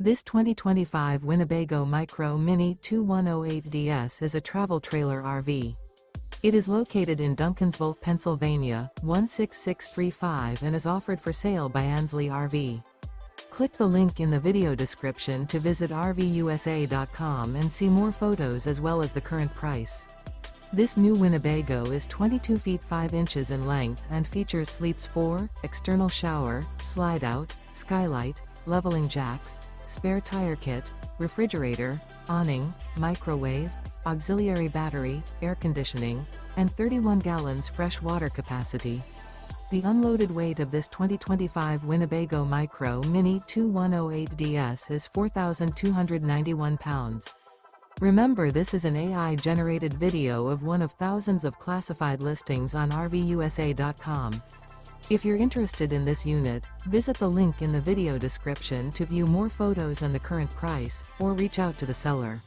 This 2025 Winnebago Micro Minnie 2108DS is a travel trailer RV. It is located in Duncansville, Pennsylvania, 16635 and is offered for sale by Ansley RV. Click the link in the video description to visit RVUSA.com and see more photos as well as the current price. This new Winnebago is 22 feet 5 inches in length and features sleeps 4, external shower, slide-out, skylight, leveling jacks, spare tire kit, refrigerator, awning, microwave, auxiliary battery, air conditioning, and 31 gallons fresh water capacity. The unloaded weight of this 2025 Winnebago Micro Minnie 2108DS is 4,291 pounds. Remember, this is an AI-generated video of one of thousands of classified listings on RVUSA.com. If you're interested in this unit, visit the link in the video description to view more photos and the current price, or reach out to the seller.